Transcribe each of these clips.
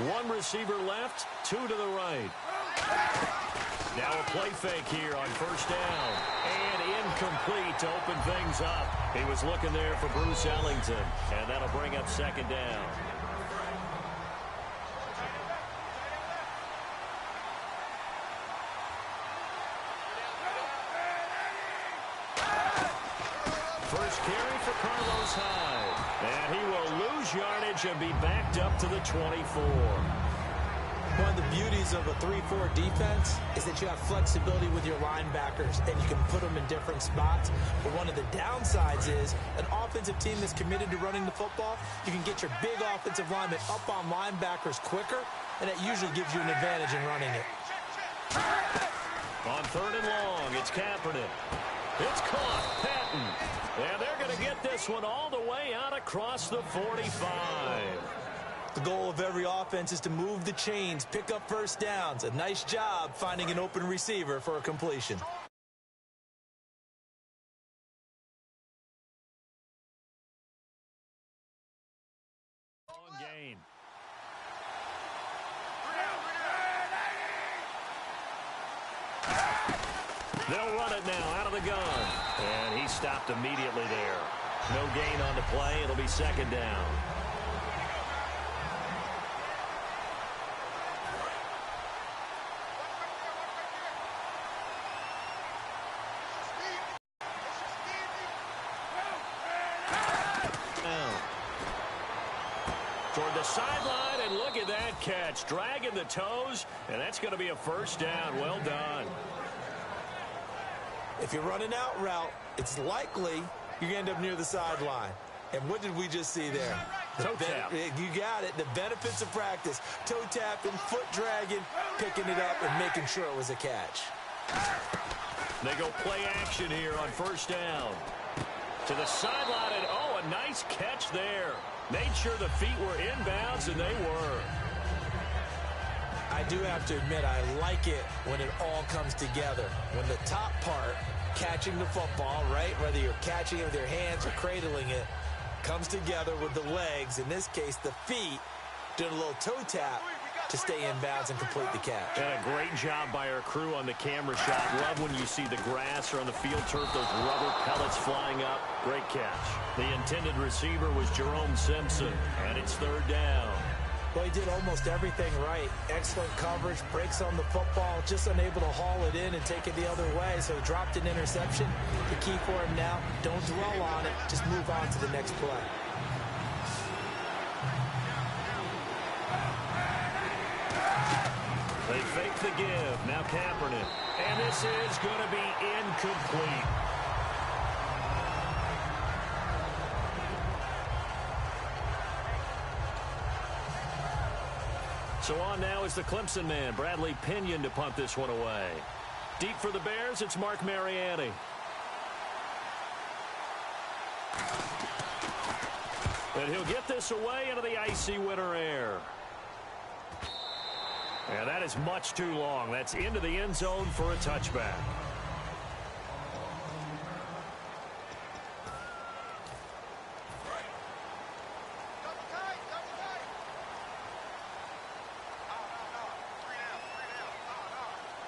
One receiver left, two to the right. Now a play fake here on first down. And incomplete to open things up. He was looking there for Bruce Ellington. And that'll bring up second down. First carry for Carlos Hyde. And he will lose yardage and be backed up to the 24. One of the beauties of a 3-4 defense is that you have flexibility with your linebackers, and you can put them in different spots. But one of the downsides is an offensive team that's committed to running the football, you can get your big offensive linemen up on linebackers quicker, and that usually gives you an advantage in running it. On third and long, it's Kaepernick. It's caught. Patton. And they're going to get this one all the way out across the 45. The goal of every offense is to move the chains, pick up first downs. A nice job finding an open receiver for a completion. Long gain. They'll run it now out of the gun. And he stopped immediately there. No gain on the play. It'll be second down. Toward the sideline, and look at that catch. Dragging the toes, and that's going to be a first down. Well done. If you're running out route, it's likely you're going to end up near the sideline. And what did we just see there? Toe tap. You got it. The benefits of practice. Toe tapping, foot dragging, picking it up, and making sure it was a catch. They go play action here on first down. To the sideline, and oh, a nice catch there. Made sure the feet were inbounds, and they were. I do have to admit, I like it when it all comes together. When the top part, catching the football, right, whether you're catching it with your hands or cradling it, comes together with the legs, in this case the feet, doing a little toe tap to stay in bounds and complete the catch. And a great job by our crew on the camera shot. Love when you see the grass or on the field turf, those rubber pellets flying up. Great catch. The intended receiver was Jerome Simpson, and it's third down. Well, he did almost everything right. Excellent coverage, breaks on the football, just unable to haul it in and take it the other way, so he dropped an interception. The key for him now, don't dwell on it, just move on to the next play. They fake the give. Now Kaepernick. And this is going to be incomplete. So on now is the Clemson man, Bradley Pinion, to punt this one away. Deep for the Bears, it's Mark Mariani. And he'll get this away into the icy winter air. And that is much too long. That's into the end zone for a touchback.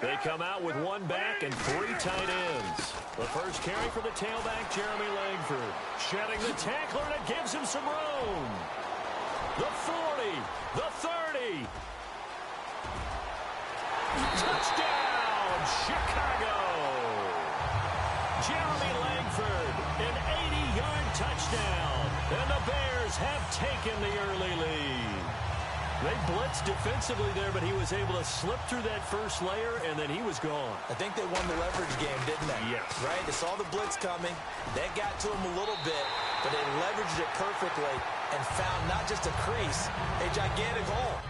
They come out with one back and three tight ends. The first carry for the tailback, Jeremy Langford. Shedding the tackler, and it gives him some room. The 40, the 30. Touchdown, Chicago. Jeremy Langford, an 80-yard touchdown. And the Bears have taken the early lead. They blitzed defensively there, but he was able to slip through that first layer, and then he was gone. I think they won the leverage game, didn't they? Yes. Right? They saw the blitz coming. They got to him a little bit, but they leveraged it perfectly and found not just a crease, a gigantic hole.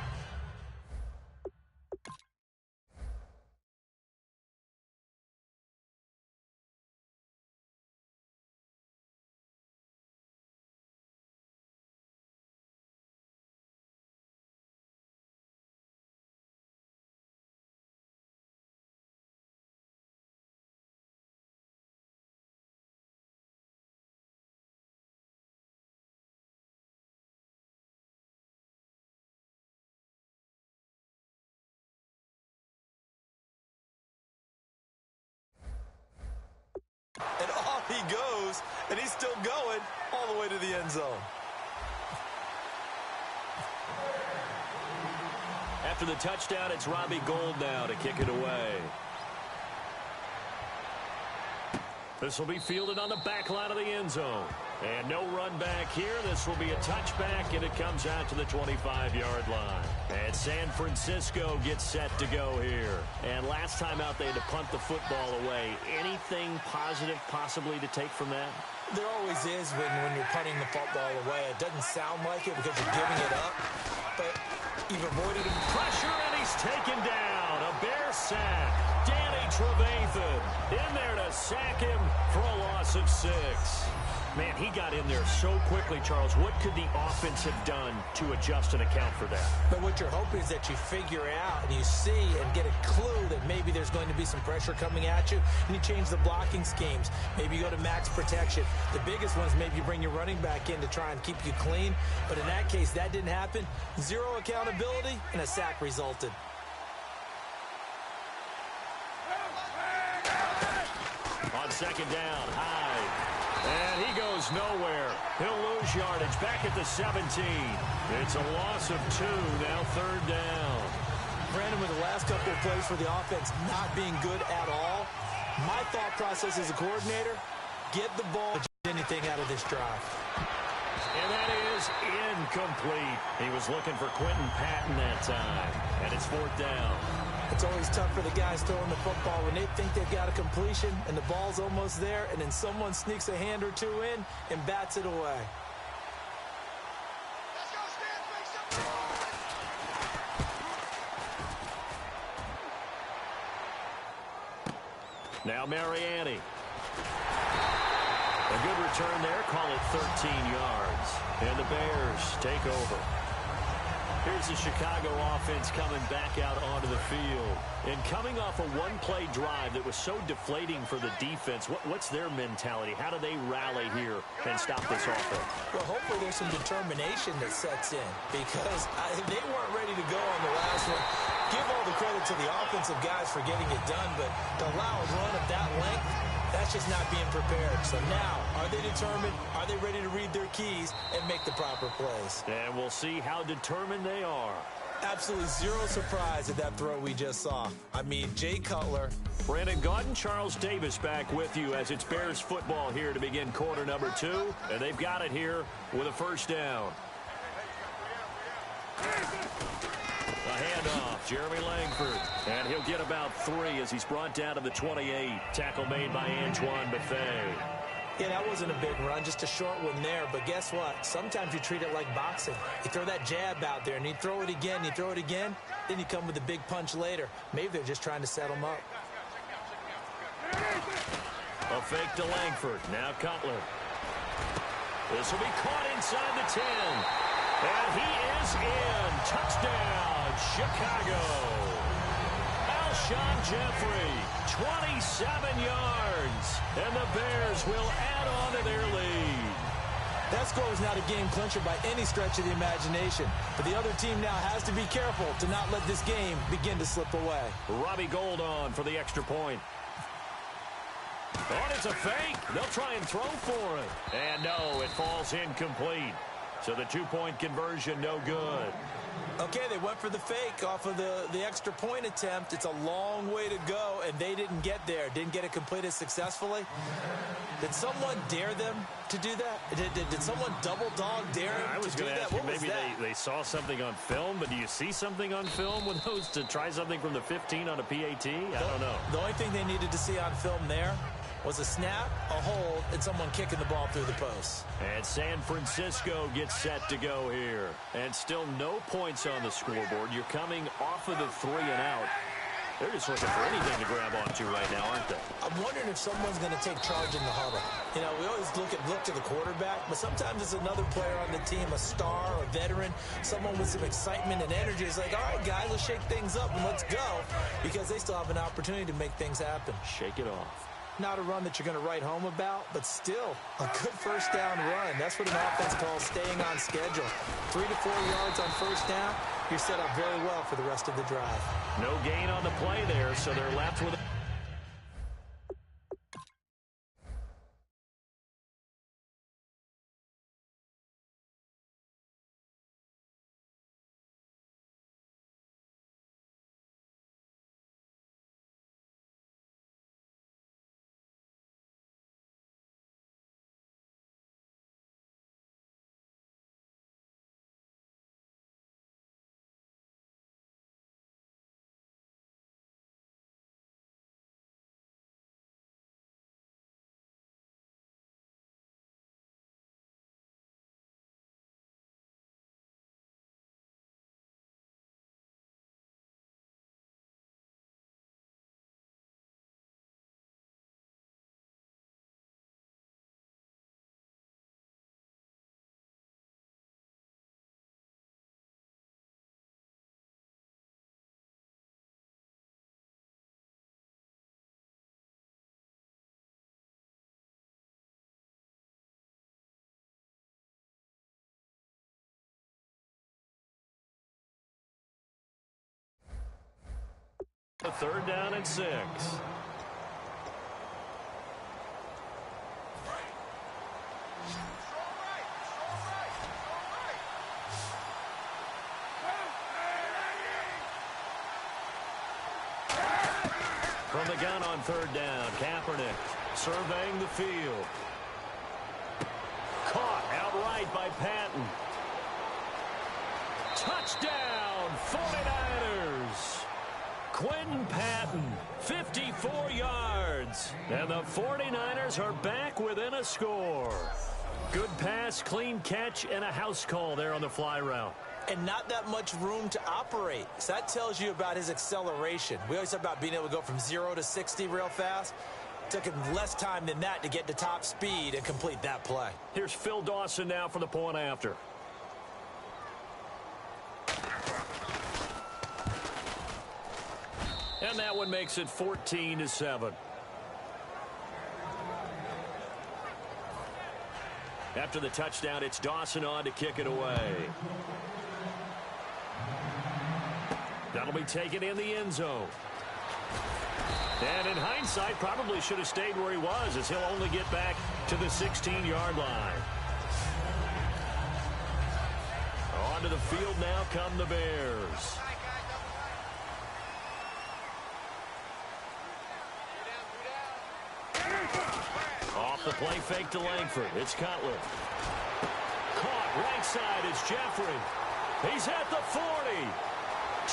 And off he goes, and he's still going all the way to the end zone. After the touchdown, it's Robbie Gould now to kick it away. This will be fielded on the back line of the end zone. And no run back here. This will be a touchback, and it comes out to the 25-yard line. And San Francisco gets set to go here. And last time out, they had to punt the football away. Anything positive possibly to take from that? There always is when you're punting the football away. It doesn't sound like it because you're giving it up. But you've avoided him. Pressure, and he's taken down. A Bear sack. Danny Trevathan in there to sack him for a loss of 6. Man, he got in there so quickly, Charles. What could the offense have done to adjust and account for that? But what you're hoping is that you figure out and you see and get a clue that maybe there's going to be some pressure coming at you, and you change the blocking schemes. Maybe you go to max protection. The biggest one is maybe you bring your running back in to try and keep you clean. But in that case, that didn't happen. Zero accountability, and a sack resulted. On second down, Hyde. And he goes nowhere. He'll lose yardage back at the 17. It's a loss of 2, now third down. Brandon, with the last couple of plays for the offense not being good at all, my thought process as a coordinator, get the ball, anything out of this drive. And that is incomplete. He was looking for Quentin Patton that time. And it's fourth down. It's always tough for the guys throwing the football when they think they've got a completion and the ball's almost there, and then someone sneaks a hand or two in and bats it away. Now Mariani. A good return there. Call it 13 yards. And the Bears take over. Here's the Chicago offense coming back out onto the field. And coming off a one-play drive that was so deflating for the defense, what's their mentality? How do they rally here and stop this offense? Well, hopefully there's some determination that sets in, because they weren't ready to go on the last one. Give all the credit to the offensive guys for getting it done, but to allow a run of that length, that's just not being prepared. So now, are they determined? Are they ready to read their keys and make the proper plays? And we'll see how determined they are. Absolutely zero surprise at that throw we just saw. I mean, Jay Cutler. Brandon Gaudin, Charles Davis back with you as it's Bears football here to begin quarter number 2. And they've got it here with a first down. A handoff, Jeremy Langford. And he'll get about 3 as he's brought down to the 28. Tackle made by Antoine Buffet. Yeah, that wasn't a big run, just a short one there. But guess what? Sometimes you treat it like boxing. You throw that jab out there, and you throw it again, you throw it again, then you come with a big punch later. Maybe they're just trying to set them up. A fake to Langford. Now Cutler. This will be caught inside the 10. And he is in. Touchdown, Chicago. Alshon Jeffrey, 27 yards. And the Bears will add on to their lead. That score was not a game clincher by any stretch of the imagination. But the other team now has to be careful to not let this game begin to slip away. Robbie Gould on for the extra point. Oh, it's a fake. They'll try and throw for it. And no, it falls incomplete. So the two-point conversion, no good. Okay, they went for the fake off of the extra point attempt. It's a long way to go, and they didn't get there. Didn't get it completed successfully. Did someone dare them to do that? Did someone double-dog dare them I was to do going to that? ask you, What was maybe that? they saw something on film, but do you see something on film with those to try something from the 15 on a PAT? I don't know. The only thing they needed to see on film there was a snap, a hold, and someone kicking the ball through the post. And San Francisco gets set to go here. And still no points on the scoreboard. You're coming off of the 3 and out. They're just looking for anything to grab onto right now, aren't they? I'm wondering if someone's going to take charge in the huddle. You know, we always look to the quarterback, but sometimes it's another player on the team, a star, a veteran, someone with some excitement and energy. It's like, all right, guys, let's shake things up and let's go, because they still have an opportunity to make things happen. Shake it off. Not a run that you're going to write home about, but still a good first down run. That's what an offense calls staying on schedule. 3 to 4 yards on first down, you're set up very well for the rest of the drive. No gain on the play there, so they're left with A third down and 6. From the gun on third down, Kaepernick surveying the field. Caught outright by Patton. Touchdown, 49ers. Quentin Patton, 54 yards. And the 49ers are back within a score. Good pass, clean catch, and a house call there on the fly route. And not that much room to operate. So that tells you about his acceleration. We always talk about being able to go from 0 to 60 real fast. Took him less time than that to get to top speed and complete that play. Here's Phil Dawson now for the point after. And that one makes it 14-7. After the touchdown, it's Dawson on to kick it away. That'll be taken in the end zone. And in hindsight, probably should have stayed where he was, as he'll only get back to the 16-yard line. Onto the field now come the Bears. Off the play fake to Langford. It's Cutler. Caught right side is Jeffrey. He's at the 40.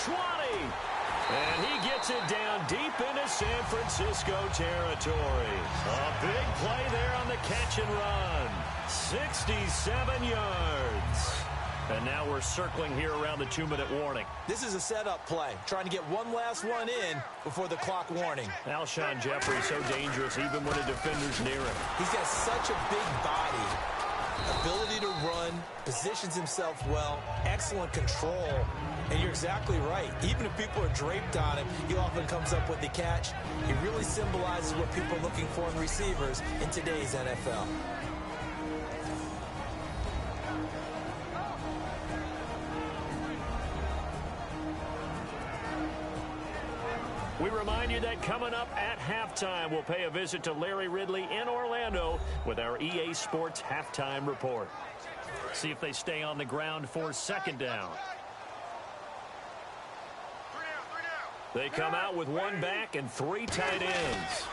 20. And he gets it down deep into San Francisco territory. A big play there on the catch and run. 67 yards. And now we're circling here around the 2-minute warning. This is a setup play, trying to get one last one in before the clock warning. Alshon Jeffrey so dangerous even when a defender's near him. He's got such a big body, ability to run, positions himself well, excellent control. And you're exactly right. Even if people are draped on him, he often comes up with the catch. He really symbolizes what people are looking for in receivers in today's NFL. We remind you that coming up at halftime, we'll pay a visit to Larry Ridley in Orlando with our EA Sports halftime report. See if they stay on the ground for second down. They come out with one back and 3 tight ends.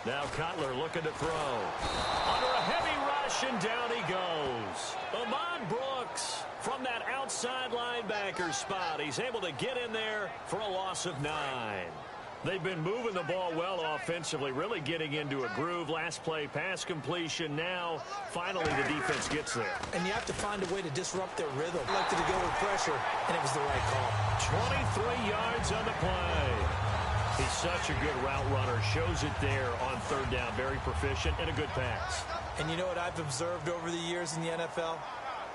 Now Cutler looking to throw. Under a heavy rush, and down he goes. Ahmad Brooks from that outside linebacker spot. He's able to get in there for a loss of 9. They've been moving the ball well offensively, really getting into a groove. Last play, pass completion. Now, finally, the defense gets there. And you have to find a way to disrupt their rhythm. Elected to go with pressure, and it was the right call. 23 yards on the play. He's such a good route runner. Shows it there on third down. Very proficient and a good pass. And you know what I've observed over the years in the NFL?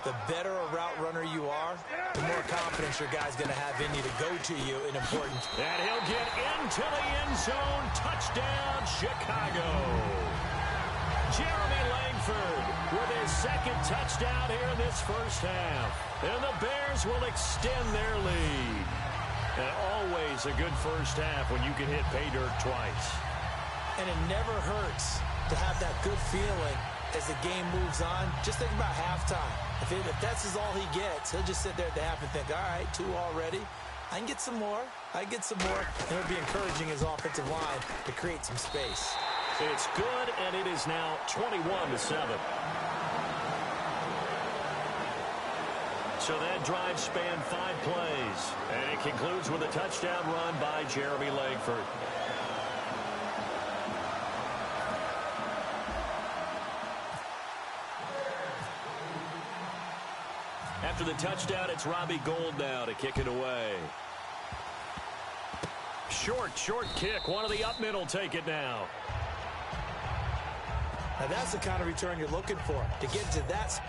The better a route runner you are, the more confidence your guy's going to have in you to go to you in important. And he'll get into the end zone. Touchdown, Chicago. Jeremy Langford with his second touchdown here in this first half. And the Bears will extend their lead. And always a good first half when you can hit pay dirt twice. And it never hurts to have that good feeling as the game moves on. Just think about halftime. If that's all he gets, he'll just sit there at the half and think, all right, 2 already. I can get some more. I can get some more. And it'll be encouraging his offensive line to create some space. It's good, and it is now 21-7. So that drive spanned 5 plays. And it concludes with a touchdown run by Jeremy Langford. After the touchdown, it's Robbie Gould now to kick it away. Short kick. One of the up men will take it now. Now that's the kind of return you're looking for, to get to that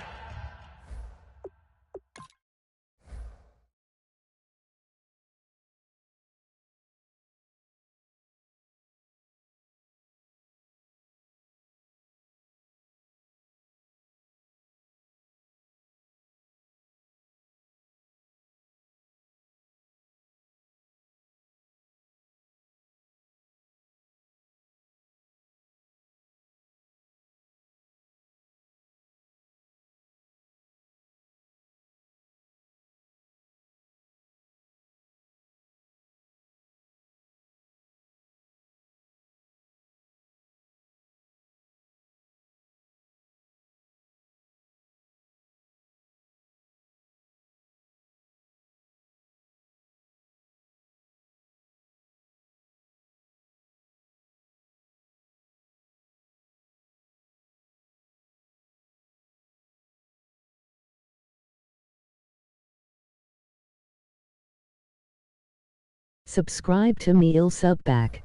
Subscribe to Meal Subback.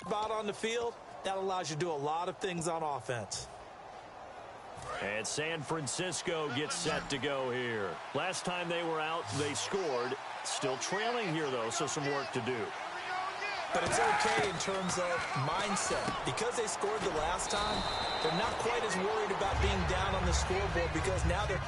Spot on the field, that allows you to do a lot of things on offense. And San Francisco gets set to go here. Last time they were out, they scored. Still trailing here, though, so some work to do. But it's okay in terms of mindset. Because they scored the last time, they're not quite as worried about being down on the scoreboard because now they're...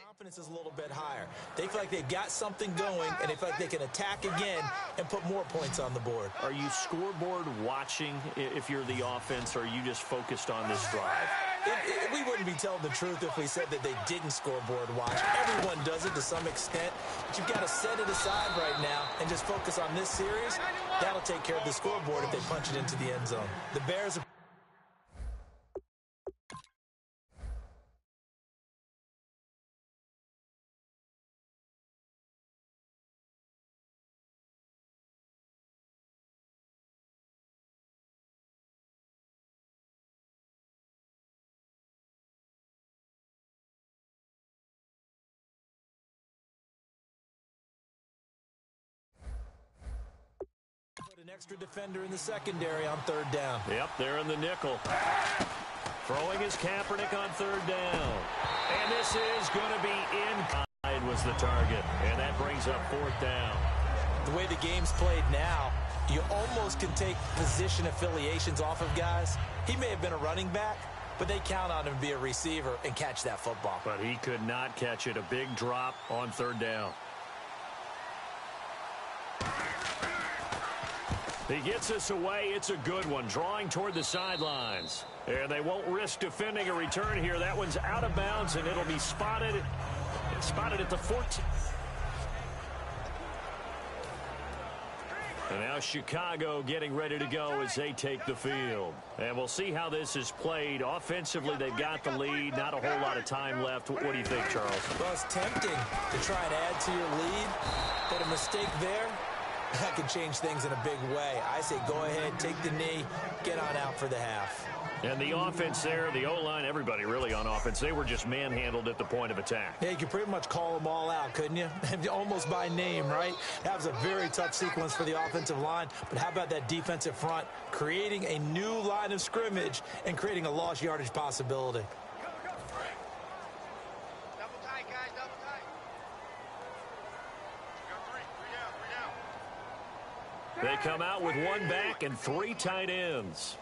Confidence is a little bit higher. They feel like they've got something going, and they feel like they can attack again and put more points on the board. Are you scoreboard watching if you're the offense, or are you just focused on this drive? We wouldn't be telling the truth if we said that they didn't scoreboard watch. Everyone does it to some extent, but you've got to set it aside right now and just focus on this series. That'll take care of the scoreboard if they punch it into the end zone. The Bears are... an extra defender in the secondary on third down. Yep, they're in the nickel. Throwing his Kaepernick on third down. And this is going to be in. Was the target. And that brings up fourth down. The way the game's played now, you almost can take position affiliations off of guys. He may have been a running back, but they count on him to be a receiver and catch that football. But he could not catch it. A big drop on third down. He gets us away. It's a good one. Drawing toward the sidelines. And they won't risk defending a return here. That one's out of bounds, and it'll be spotted. It's spotted at the 14. And now Chicago getting ready to go as they take the field. And we'll see how this is played. Offensively, they've got the lead. Not a whole lot of time left. What do you think, Charles? Well, it's tempting to try and add to your lead, but a mistake there, that could change things in a big way. I say go ahead, take the knee, get on out for the half. And the offense there, the O-line, everybody really on offense, they were just manhandled at the point of attack. Yeah, you could pretty much call them all out, couldn't you? Almost by name, right? That was a very tough sequence for the offensive line. But how about that defensive front creating a new line of scrimmage and creating a lost yardage possibility? They come out with one back and three tight ends.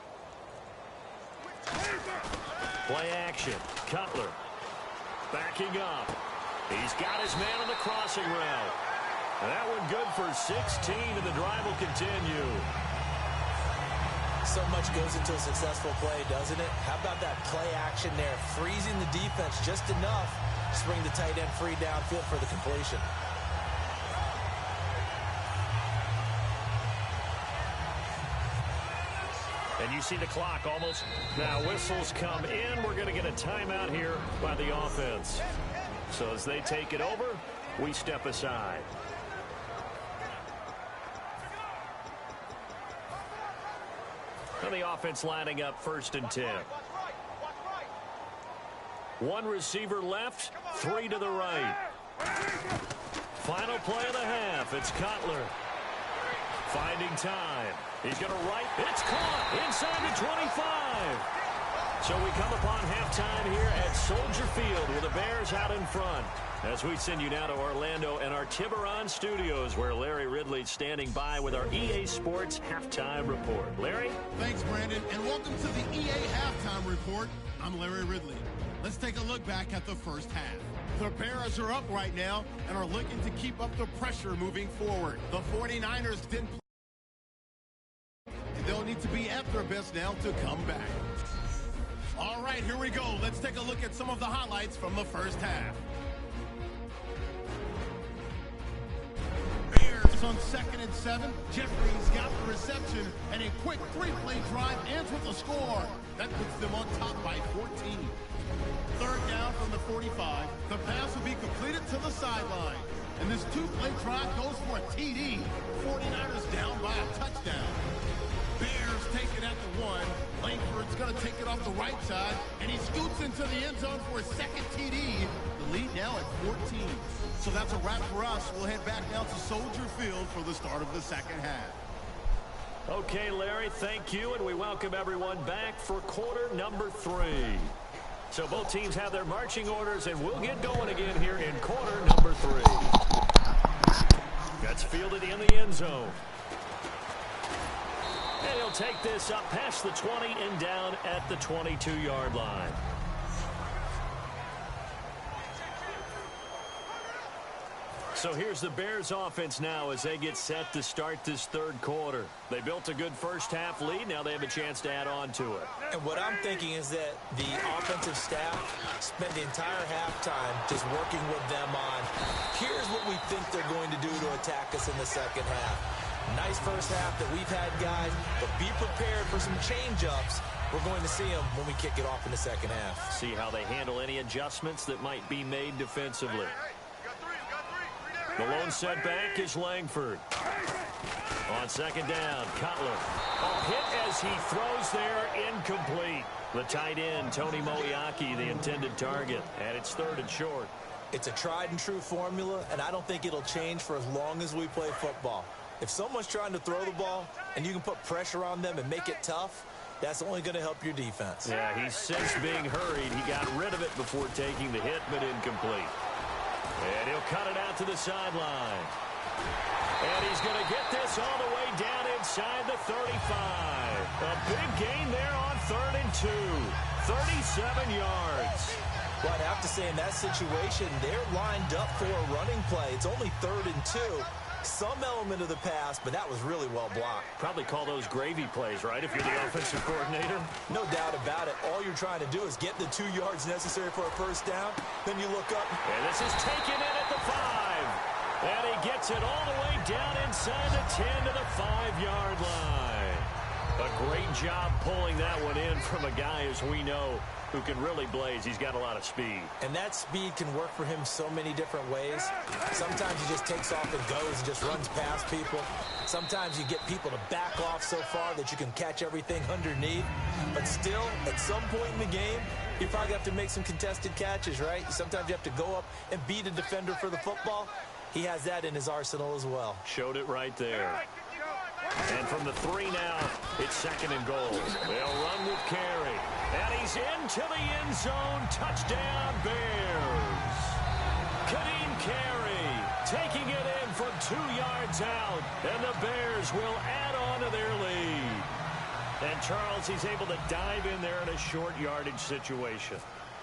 Play action. Cutler backing up. He's got his man on the crossing route. And that one good for 16, and the drive will continue. So much goes into a successful play, doesn't it? How about that play action there? Freezing the defense just enough to bring the tight end free downfield for the completion. And you see the clock almost. Now whistles come in. We're going to get a timeout here by the offense. So as they take it over, we step aside. And the offense lining up 1st and 10. One receiver left, three to the right. Final play of the half. It's Cutler. Finding time. He's going to right. It's caught inside the 25. So we come upon halftime here at Soldier Field with the Bears out in front. As we send you now to Orlando and our Tiburon studios, where Larry Ridley's standing by with our EA Sports Halftime Report. Larry? Thanks, Brandon, and welcome to the EA Halftime Report. I'm Larry Ridley. Let's take a look back at the first half. The Bears are up right now and are looking to keep up the pressure moving forward. The 49ers didn't play. They'll need to be at their best now to come back. All right, here we go. Let's take a look at some of the highlights from the first half. Bears on 2nd and 7. Jeffries got the reception, and a quick three-play drive ends with a score. That puts them on top by 14. Third down from the 45. The pass will be completed to the sideline. And this two-play drive goes for a TD. 49ers down by a touchdown. Bears take it at the 1. Langford's going to take it off the right side, and he scoots into the end zone for a second TD. The lead now at 14. So that's a wrap for us. We'll head back now to Soldier Field for the start of the second half. Okay, Larry, thank you, and we welcome everyone back for quarter number 3. So both teams have their marching orders, and we'll get going again here in quarter number 3. That's fielded in the end zone. And he'll take this up past the 20 and down at the 22-yard line. So here's the Bears offense now as they get set to start this third quarter. They built a good first half lead. Now they have a chance to add on to it. And what I'm thinking is that the offensive staff spent the entire halftime just working with them on, here's what we think they're going to do to attack us in the second half. Nice first half that we've had, guys, but be prepared for some change-ups. We're going to see them when we kick it off in the second half. See how they handle any adjustments that might be made defensively. The lone setback is Langford. On second down, Cutler. A hit as he throws there, incomplete. The tight end, Tony Moiaki, the intended target, and it's 3rd and short. It's a tried-and-true formula, and I don't think it'll change for as long as we play football. If someone's trying to throw the ball and you can put pressure on them and make it tough, that's only going to help your defense. Yeah, he's since being hurried. He got rid of it before taking the hit, but incomplete. And he'll cut it out to the sideline. And he's going to get this all the way down inside the 35. A big gain there on 3rd and 2. 37 yards. Well, I'd have to say in that situation, they're lined up for a running play. It's only 3rd and 2. Some element of the pass, but that was really well blocked. Probably call those gravy plays, right, if you're the offensive coordinator? No doubt about it. All you're trying to do is get the 2 yards necessary for a first down. Then you look up. And this is taken in at the 5. And he gets it all the way down inside the 10 to the 5-yard line. A great job pulling that one in from a guy, as we know, who can really blaze. He's got a lot of speed. And that speed can work for him so many different ways. Sometimes he just takes off and goes and just runs past people. Sometimes you get people to back off so far that you can catch everything underneath. But still, at some point in the game, you probably have to make some contested catches, right? Sometimes you have to go up and beat a defender for the football. He has that in his arsenal as well. Showed it right there. And from the 3 now, it's 2nd and goal. They'll run with Carey. And he's into the end zone. Touchdown, Bears. Kadeem Carey taking it in from 2 yards out. And the Bears will add on to their lead. And Charles, he's able to dive in there in a short yardage situation.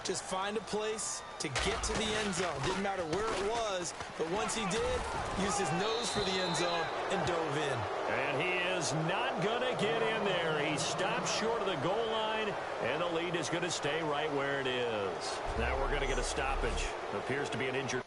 Just find a place to get to the end zone. Didn't matter where it was, but once he did, used his nose for the end zone and dove in. And he is not going to get in there. He stopped short of the goal line, and the lead is going to stay right where it is. Now we're going to get a stoppage. Appears to be an injured.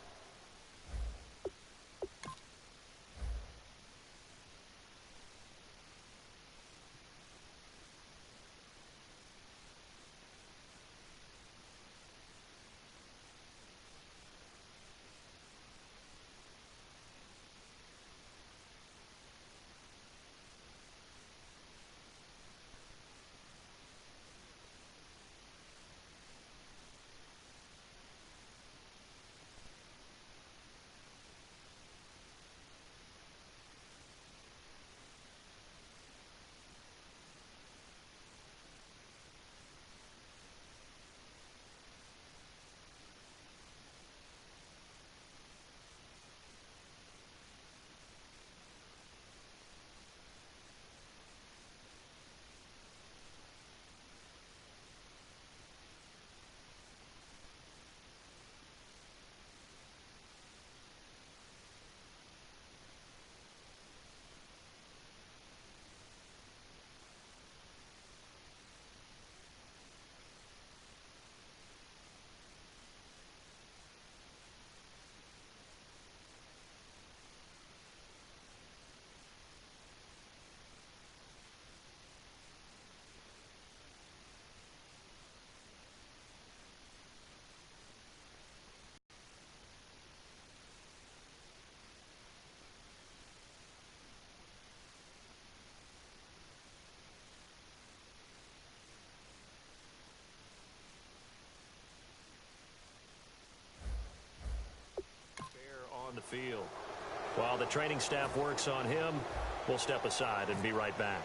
on the field. While the training staff works on him, we'll step aside and be right back.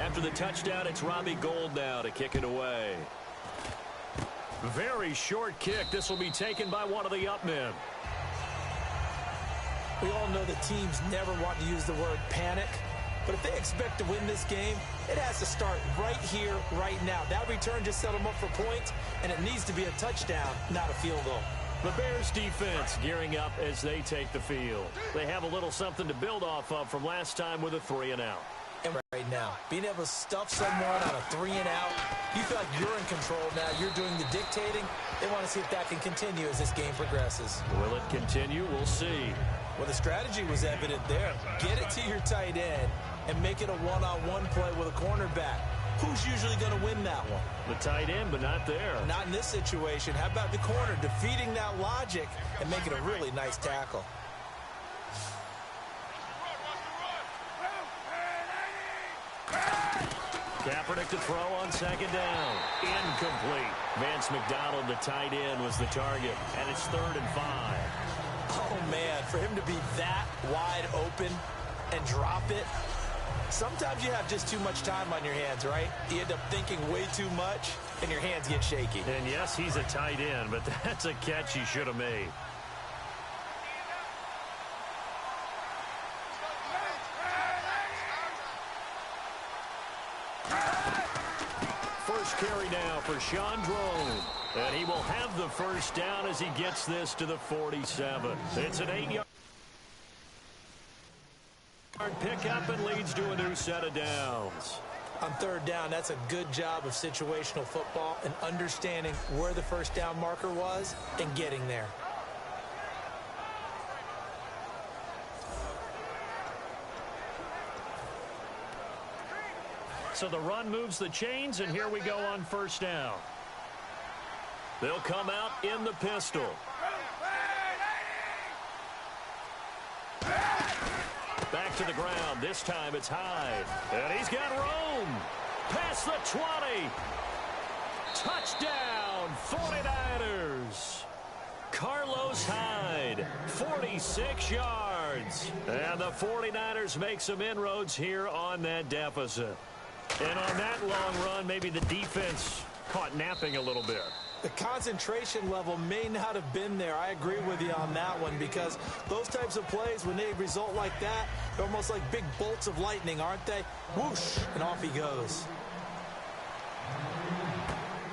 After the touchdown, it's Robbie Gould now to kick it away. Very short kick. This will be taken by one of the up men. We all know the teams never want to use the word panic, but if they expect to win this game, it has to start right here, right now. That return just set them up for points, and it needs to be a touchdown, not a field goal. The Bears defense gearing up as they take the field. They have a little something to build off of from last time with a 3-and-out. And right now, being able to stuff someone on a 3-and-out, you feel like you're in control now. You're doing the dictating. They want to see if that can continue as this game progresses. Will it continue? We'll see. Well, the strategy was evident there. Get it to your tight end and make it a one-on-one play with a cornerback. Who's usually going to win that one? The tight end, but not there. Not in this situation. How about the corner defeating that logic and making a really nice tackle? Kaepernick to throw on second down. Incomplete. Vance McDonald, the tight end, was the target. And it's 3rd and 5. Oh, man, for him to be that wide open and drop it. Sometimes you have just too much time on your hands, right? You end up thinking way too much, and your hands get shaky. And yes, he's a tight end, but that's a catch he should have made. First carry now for Sean Drone. And he will have the first down as he gets this to the 47. It's an 8-yard pickup and leads to a new set of downs. On 3rd down, that's a good job of situational football and understanding where the first down marker was and getting there. So the run moves the chains, and here we go on first down. They'll come out in the pistol. Back to the ground. This time it's Hyde. And he's got room. Past the 20. Touchdown, 49ers. Carlos Hyde, 46 yards. And the 49ers make some inroads here on that deficit. And on that long run, maybe the defense caught napping a little bit. The concentration level may not have been there. I agree with you on that one because those types of plays, when they result like that, they're almost like big bolts of lightning, aren't they? Whoosh, and off he goes.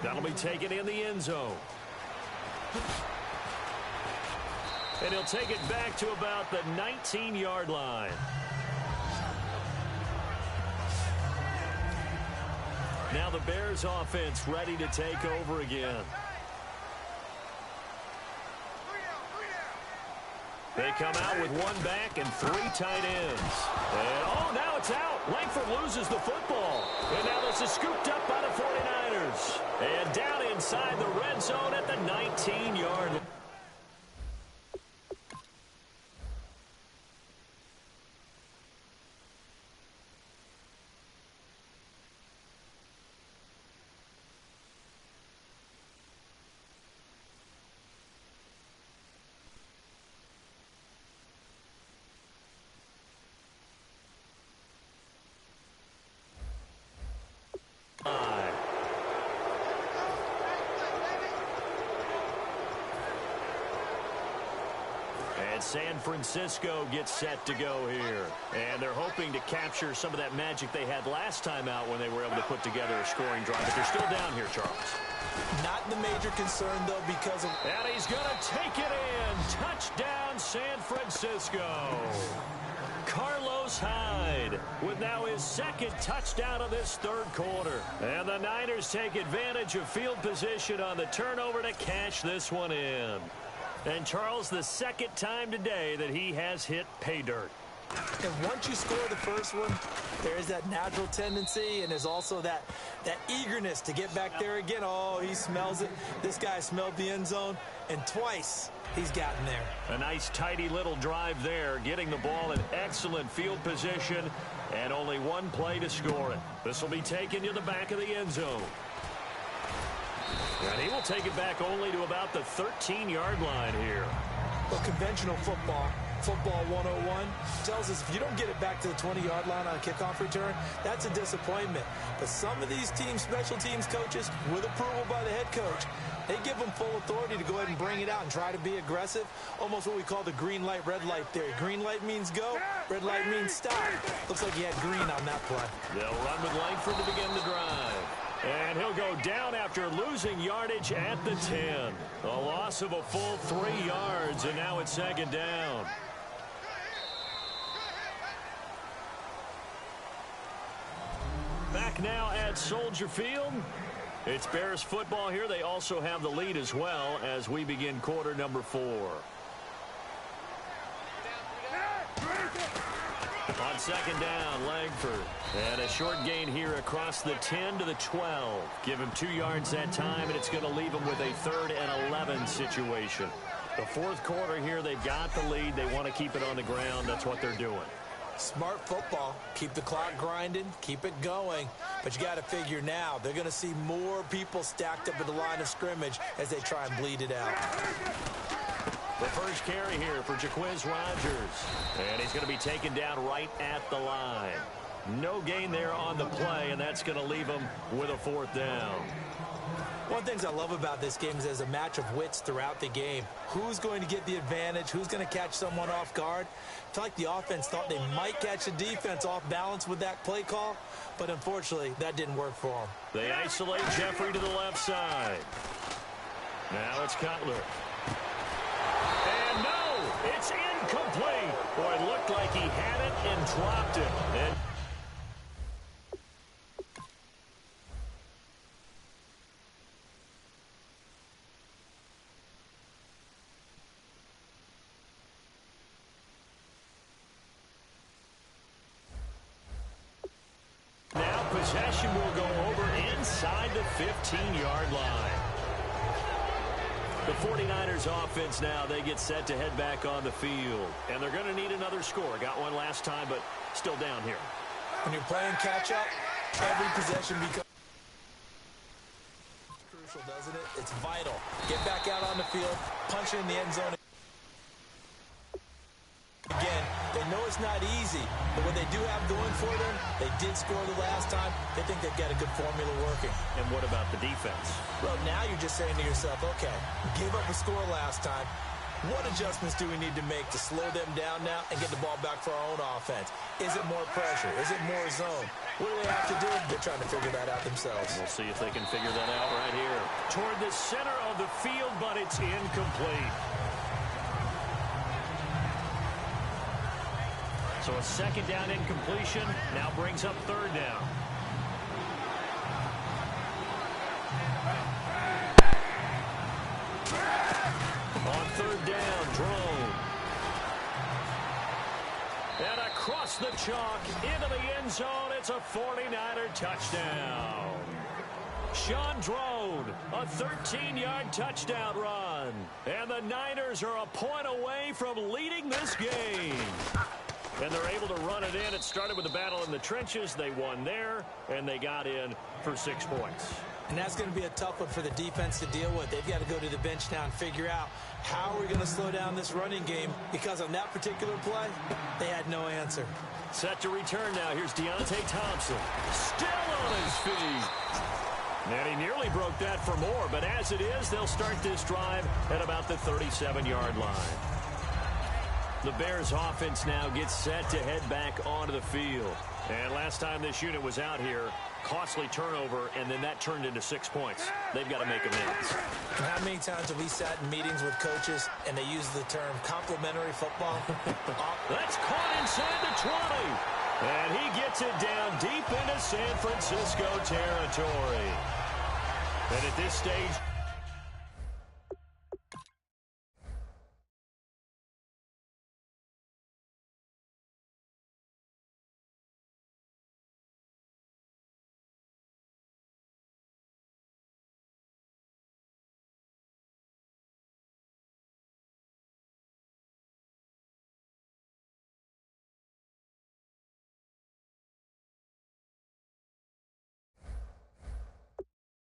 That'll be taken in the end zone. And he'll take it back to about the 19-yard line. Now the Bears offense ready to take over again. They come out with one back and 3 tight ends. And, oh, now it's out. Langford loses the football. And now this is scooped up by the 49ers. And down inside the red zone at the 19-yard line. San Francisco gets set to go here. And they're hoping to capture some of that magic they had last time out when they were able to put together a scoring drive. But they're still down here, Charles. Not the major concern, though, because of... And he's going to take it in. Touchdown, San Francisco. Carlos Hyde with now his 2nd touchdown of this 3rd quarter. And the Niners take advantage of field position on the turnover to cash this one in. And Charles, the 2nd time today that he has hit pay dirt. And once you score the first one, there is that natural tendency, and there's also that eagerness to get back there again. Oh, he smells it. This guy smelled the end zone, and twice he's gotten there. A nice, tidy little drive there, getting the ball in excellent field position, and only one play to score it. This will be taken to the back of the end zone. And he will take it back only to about the 13-yard line here. Well, conventional football 101, tells us if you don't get it back to the 20-yard line on a kickoff return, that's a disappointment. But some of these special teams coaches, with approval by the head coach, they give them full authority to go ahead and bring it out and try to be aggressive. Almost what we call the green light, red light theory. Green light means go, red light means stop. Looks like he had green on that play. They'll run with Langford to begin the drive. And he'll go down after losing yardage at the 10. A loss of a full 3 yards, and now it's second down. Back now at Soldier Field. It's Bears football here. They also have the lead as well as we begin quarter number 4. On second down, Langford. And a short gain here across the 10 to the 12. Give him 2 yards that time, and it's going to leave him with a 3rd and 11 situation. The fourth quarter here, they've got the lead. They want to keep it on the ground. That's what they're doing. Smart football. Keep the clock grinding. Keep it going. But you got to figure now, they're going to see more people stacked up at the line of scrimmage as they try and bleed it out. The first carry here for Jaquiz Rogers. And he's going to be taken down right at the line. No gain there on the play, and that's going to leave him with a 4th down. One of the things I love about this game is there's a match of wits throughout the game. Who's going to get the advantage? Who's going to catch someone off guard? I feel like the offense thought they might catch the defense off balance with that play call, but unfortunately, that didn't work for them. They isolate Jeffrey to the left side. Now it's Cutler. And no, it's incomplete. Boy, it looked like he had it and dropped it. And now possession will go over inside the 15-yard line. The 49ers offense now, they get set to head back on the field. And they're going to need another score. Got one last time, but still down here. When you're playing catch-up, every possession becomes crucial, doesn't it? It's vital. Get back out on the field, punch it in the end zone. Again, they know it's not easy, but what they do have going for them, they did score the last time. They think they've got a good formula working. And what about the defense? Well, now you're just saying to yourself, okay, gave up a score last time. What adjustments do we need to make to slow them down now and get the ball back for our own offense? Is it more pressure? Is it more zone? What do they have to do? They're trying to figure that out themselves. We'll see if they can figure that out right here. Toward the center of the field, but it's incomplete. So a second down incompletion now brings up 3rd down. On 3rd down, Drone. And across the chalk into the end zone, it's a 49er touchdown. Sean Drone, a 13-yard touchdown run. And the Niners are a point away from leading this game. And they're able to run it in. It started with a battle in the trenches. They won there, and they got in for 6 points. And that's going to be a tough one for the defense to deal with. They've got to go to the bench now and figure out how are we going to slow down this running game, because on that particular play, they had no answer. Set to return now. Here's Deontay Thompson. Still on his feet. And he nearly broke that for more, but as it is, they'll start this drive at about the 37-yard line. The Bears offense now gets set to head back onto the field. And last time this unit was out here, costly turnover, and then that turned into 6 points. They've got to make amends. And how many times have we sat in meetings with coaches and they use the term complementary football? That's caught inside the 20. And he gets it down deep into San Francisco territory. And at this stage,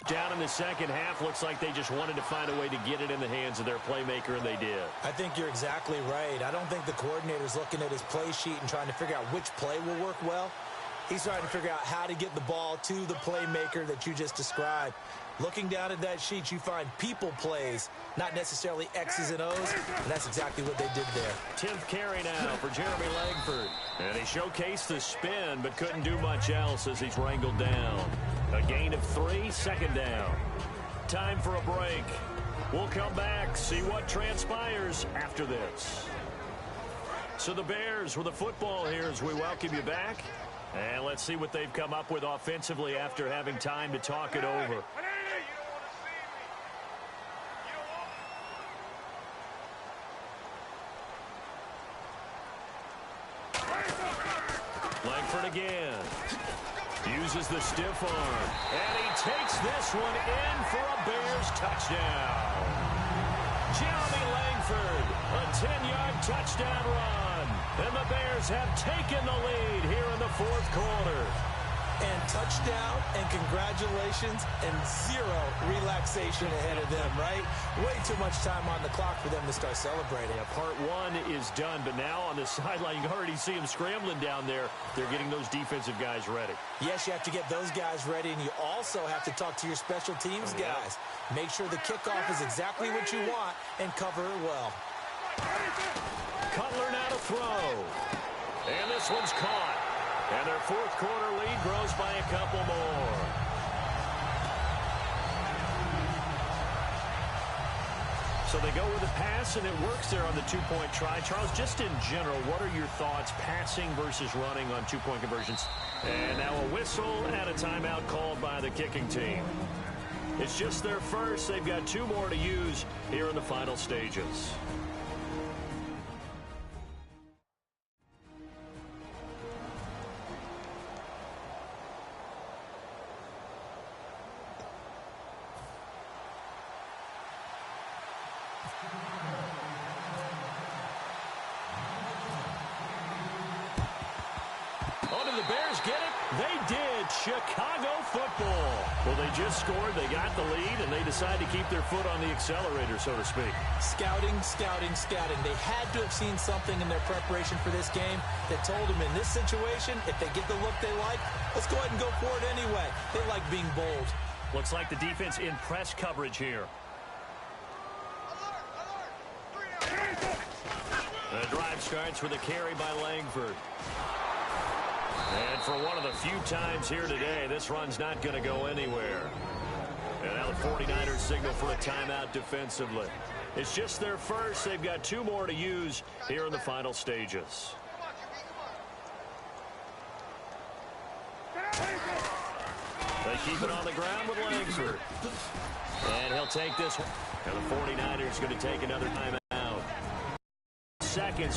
Down in the second half, looks like they just wanted to find a way to get it in the hands of their playmaker, and they did. I think you're exactly right. I don't think the coordinator's looking at his play sheet and trying to figure out which play will work well. He's trying to figure out how to get the ball to the playmaker that you just described. Looking down at that sheet, you find people plays, not necessarily X's and O's, and that's exactly what they did there. 10th carry now for Jeremy Langford. And he showcased the spin, but couldn't do much else as he's wrangled down. A gain of 3, second down. Time for a break. We'll come back, see what transpires after this. So the Bears with the football here as we welcome you back. And let's see what they've come up with offensively after having time to talk it over. Langford again. Uses the stiff arm. And he takes this one in for a Bears touchdown. Jeremy Langford, a 10-yard touchdown run. And the Bears have taken the lead here in the fourth quarter. And touchdown, and congratulations, and zero relaxation ahead of them, right? Way too much time on the clock for them to start celebrating. Yeah, part one is done, but now on the sideline, you can already see them scrambling down there. They're getting those defensive guys ready. Yes, you have to get those guys ready, and you also have to talk to your special teams guys. Make sure the kickoff is exactly what you want and cover it well. Cutler now to throw. And this one's caught. And their fourth quarter lead grows by a couple more. So they go with a pass, and it works there on the two-point try. Charles, just in general, what are your thoughts passing versus running on two-point conversions? And now a whistle and a timeout called by the kicking team. It's just their first. They've got 2 more to use here in the final stages. Chicago football. Well, they just scored, they got the lead, and they decide to keep their foot on the accelerator, so to speak. Scouting, scouting, scouting. They had to have seen something in their preparation for this game that told them in this situation, if they get the look they like, let's go ahead and go for it anyway. They like being bold. Looks like the defense in press coverage here. The drive starts with a carry by Langford. And for one of the few times here today, this run's not going to go anywhere. And now the 49ers signal for a timeout defensively. It's just their first. They've got 2 more to use here in the final stages. They keep it on the ground with Langford. And he'll take this one. And the 49ers going to take another timeout. Seconds.